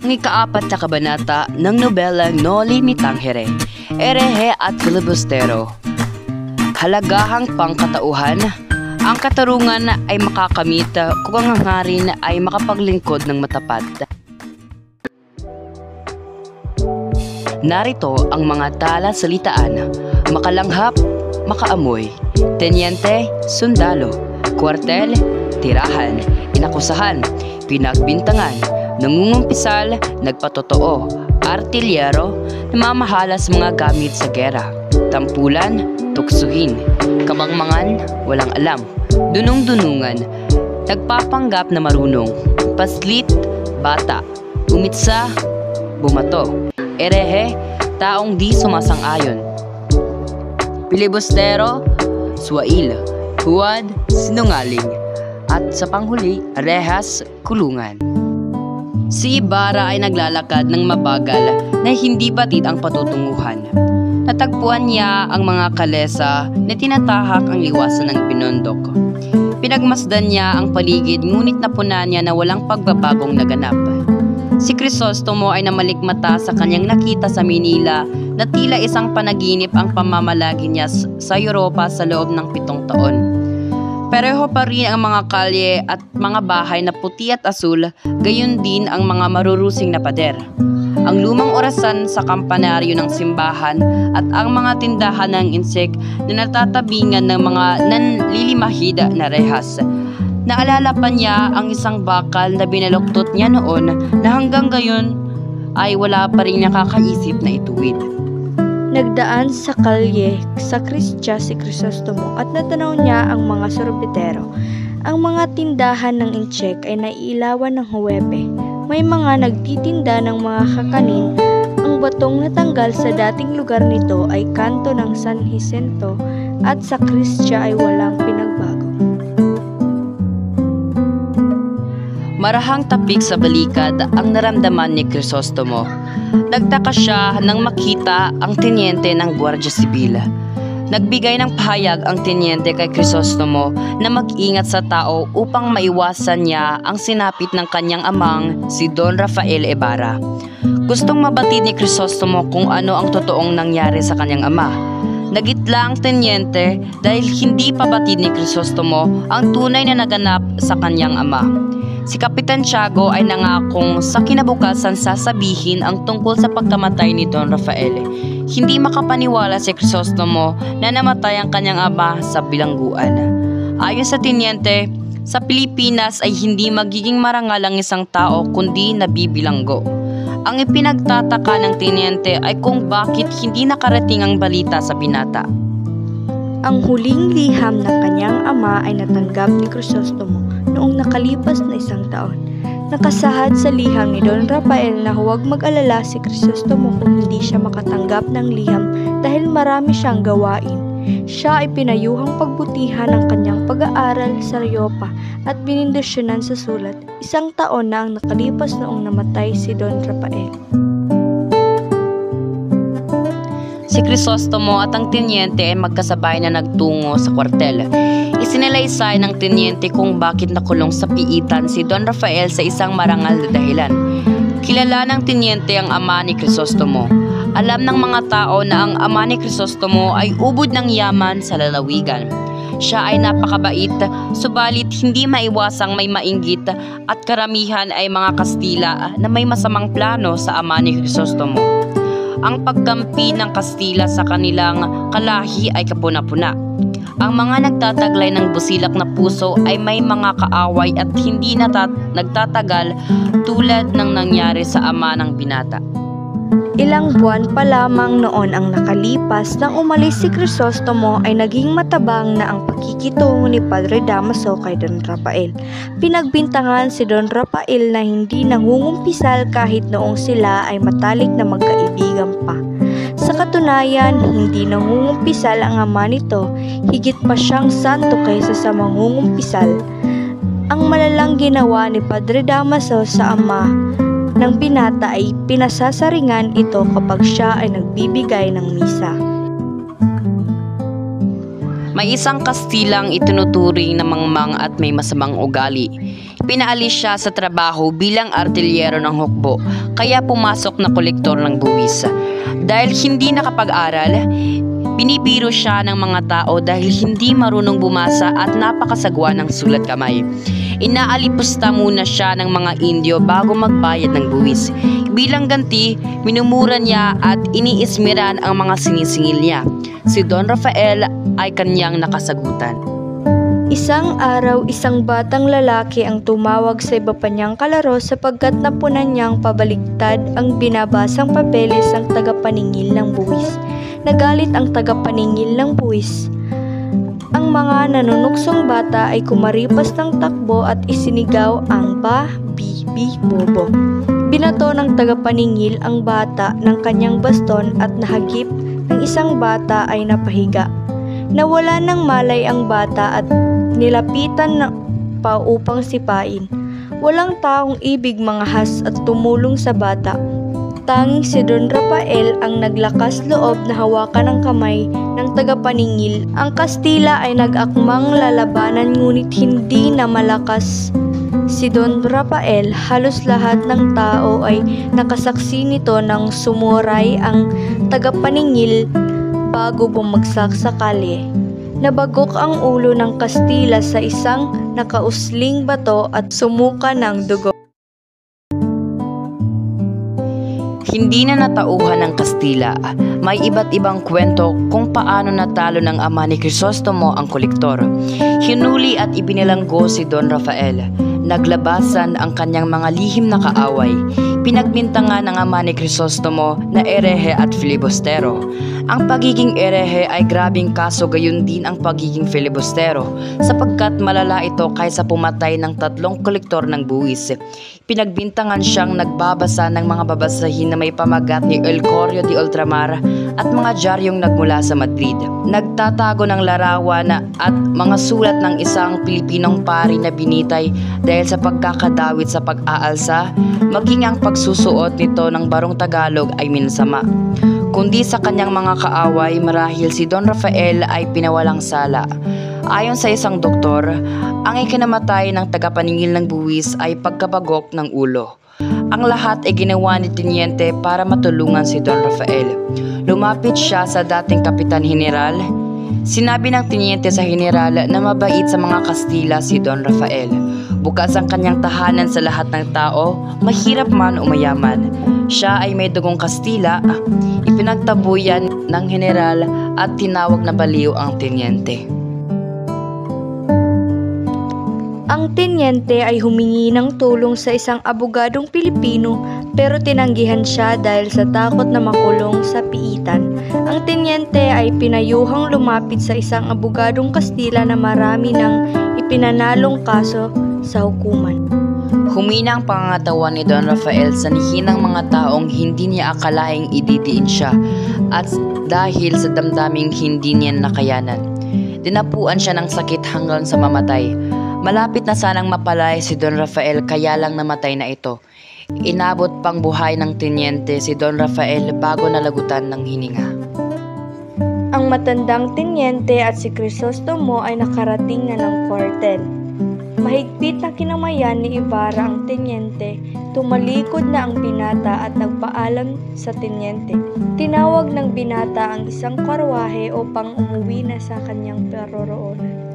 Ang ikaapat na kabanata ng nobelang Noli Me Tangere, Erehe at Filibustero. Halagahang pangkatauhan, ang katarungan ay makakamit kung ang hangarin ay makapaglingkod ng matapat. Narito ang mga tala-salitaan: makalanghap, makaamoy, tenyente, sundalo, kwartel, tirahan, inakusahan, pinagbintangan, nangungumpisal, nagpatotoo, artilyero, namamahala sa mga gamit sa gera, tampulan, tuksuhin, kamangmangan, walang alam, dunong-dunungan, nagpapanggap na marunong, paslit, bata, umitsa, bumato, erehe, taong di sumasang-ayon, pilibustero, swail, huwad, sinungaling, at sa panghuli, rehas, kulungan. Si Ibarra ay naglalakad ng mabagal na hindi batid ang patutunguhan. Natagpuan niya ang mga kalesa na tinatahak ang liwasan ng Binondok. Pinagmasdan niya ang paligid ngunit napunan niya na walang pagbabagong naganap. Si Crisostomo ay namalikmata sa kanyang nakita sa Manila na tila isang panaginip ang pamamalagi niya sa Europa sa loob ng 7 taon. Pareho pa rin ang mga kalye at mga bahay na puti at asul, gayon din ang mga marurusing na pader. Ang lumang orasan sa kampanaryo ng simbahan at ang mga tindahan ng insek na natatabingan ng mga nanlilimahid na rehas. Naalala pa niya ang isang bakal na binaluktot niya noon na hanggang gayon ay wala pa rin nakakaisip na ituwid. Nagdaan sa kalye sa Kristya si Crisostomo at natanaw niya ang mga sorbetero. Ang mga tindahan ng insek ay naiilawan ng huwebe. May mga nagtitinda ng mga kakanin. Ang batong natanggal sa dating lugar nito ay kanto ng San Jacinto at sa Kristya ay walang pinagbago. Marahang tapik sa balikad ang naramdaman ni Crisostomo. Nagtaka siya nang makita ang tenyente ng Guardia Sibil. Nagbigay ng pahayag ang tenyente kay Crisostomo na mag-ingat sa tao upang maiwasan niya ang sinapit ng kanyang amang si Don Rafael Ibarra. Gustong mabatid ni Crisostomo kung ano ang totoong nangyari sa kanyang ama. Nagitla ang tenyente dahil hindi pa batid ni Crisostomo ang tunay na naganap sa kanyang ama. Si Kapitan Tiago ay nangakong sa kinabukasan sasabihin ang tungkol sa pagkamatay ni Don Rafael. Hindi makapaniwala si Crisostomo na namatay ang kanyang ama sa bilangguan. Ayon sa tenyente, sa Pilipinas ay hindi magiging marangal ang isang tao kundi nabibilanggo. Ang ipinagtataka ng tenyente ay kung bakit hindi nakarating ang balita sa binata. Ang huling liham ng kanyang ama ay natanggap ni Crisostomo noong nakalipas na 1 taon. Nakasahad sa liham ni Don Rafael na huwag mag-alala si Crisostomo kung hindi siya makatanggap ng liham dahil marami siyang gawain. Siya ay pinayuhang pagbutihan ng kanyang pag-aaral sa Europa at binindisyonan sa sulat. 1 taon na ang nakalipas noong namatay si Don Rafael. Si Crisostomo at ang tenyente ay magkasabay na nagtungo sa kwartel. Isinalaysay ng tenyente kung bakit nakulong sa piitan si Don Rafael sa isang marangal na dahilan. Kilala ng tenyente ang ama ni Crisostomo. Alam ng mga tao na ang ama ni Crisostomo ay ubod ng yaman sa lalawigan. Siya ay napakabait, subalit hindi maiwasang may mainggit at karamihan ay mga Kastila na may masamang plano sa ama ni Crisostomo. Ang pagkampi ng Kastila sa kanilang kalahi ay kapuna-puna. Ang mga nagtataglay ng busilak na puso ay may mga kaaway at hindi nagtatagal tulad ng nangyari sa ama ng binata. Ilang buwan pa lamang noon ang nakalipas nang umalis si Crisostomo ay naging matabang na ang pakikitungo ni Padre Damaso kay Don Rafael. Pinagbintangan si Don Rafael na hindi nangungumpisal kahit noong sila ay matalik na magkaibigan pa. Sa katunayan, hindi nangungumpisal ang ama nito, higit pa siyang santo kaysa sa mangungumpisal. Ang malalang ginawa ni Padre Damaso sa ama ng binata ay pinasasaringan ito kapag siya ay nagbibigay ng misa. May isang Kastilang itinuturing na mangmang at may masamang ugali. Pinaalis siya sa trabaho bilang artilyero ng hukbo, kaya pumasok na kolektor ng buwis. Dahil hindi nakapag-aral, binibiro siya ng mga tao dahil hindi marunong bumasa at napakasagwa ng sulat kamay. Inaalipusta muna siya ng mga Indio bago magbayad ng buwis. Bilang ganti, minumura niya at iniismiran ang mga sinisingil niya. Si Don Rafael ay kanyang nakasagutan. Isang araw, isang batang lalaki ang tumawag sa iba pa niyang kalaro sapagkat napunan niyang pabaligtad ang binabasang papeles ng tagapaningil ng buwis. Nagalit ang tagapaningil ng buwis. Ang mga nanunuksong bata ay kumaripas ng takbo at isinigaw ang ba-bi-bi-bobo. Binato ng tagapaningil ang bata ng kanyang baston at nahagip ng isang bata ay napahiga. Nawala ng malay ang bata at nilapitan pa upang sipain. Walang taong ibig mangahas at tumulong sa bata. Tanging si Don Rafael ang naglakas loob na hawakan ang kamay ng tagapaningil. Ang Kastila ay nag-akmang lalabanan ngunit hindi na malakas si Don Rafael. Halos lahat ng tao ay nakasaksi nito nang sumuray ang tagapaningil bago bumagsak sa kalye. Nabagok ang ulo ng Kastila sa isang nakausling bato at sumuka ng dugo. Hindi na natauhan ng Kastila. May iba't ibang kwento kung paano natalo ng ama ni Crisostomo ang kolektor. Hinuli at ibinilanggo si Don Rafael. Naglabasan ang kanyang mga lihim na kaaway. Pinagbintangan ng ama ni Crisostomo na erehe at filibustero. Ang pagiging erehe ay grabing kaso, gayon din ang pagiging filibustero, sapagkat malala ito kaysa pumatay ng 3 kolektor ng buwis. Pinagbintangan siyang nagbabasa ng mga babasahin na may pamagat ni El Correo de Ultramar at mga dyaryong nagmula sa Madrid. Nagtatago ng larawan at mga sulat ng isang Pilipinong pari na binitay dahil sa pagkakadawit sa pag-aalsa, maging ang pagsusuot nito ng barong Tagalog ay minsama. Kundi sa kanyang mga kaaway, marahil si Don Rafael ay pinawalang sala. Ayon sa isang doktor, ang ikinamatay ng tagapaningil ng buwis ay pagkabagok ng ulo. Ang lahat ay ginawa ni Teniente para matulungan si Don Rafael. Lumapit siya sa dating Kapitan General. Sinabi ng Teniente sa General na mabait sa mga Kastila si Don Rafael. Bukas ang kanyang tahanan sa lahat ng tao, mahirap man o mayaman. Siya ay may dugong Kastila. Ipinagtabuyan ng General at tinawag na baliw ang Teniente. Ang Teniente ay humingi ng tulong sa isang abogadong Pilipino pero tinanggihan siya dahil sa takot na makulong sa piitan. Ang Teniente ay pinayuhang lumapit sa isang abogadong Kastila na marami ng ipinanalong kaso sa hukuman. Humina ang pangangatawan ni Don Rafael sa nihinang mga taong hindi niya akalaing ididiin siya at dahil sa damdaming hindi niya nakayanan. Dinapuan siya ng sakit hanggang sa mamatay. Malapit na sanang mapalay si Don Rafael kaya lang namatay na ito. Inabot pang buhay ng Teniente si Don Rafael bago nalagutan ng hininga. Ang matandang Teniente at si Crisostomo ay nakarating na ng kwartel. Mahigpit na kinamayan ni Ibarra ang Teniente, tumalikod na ang binata at nagpaalam sa Teniente. Tinawag ng binata ang isang karwahe upang umuwi na sa kanyang paroroonan.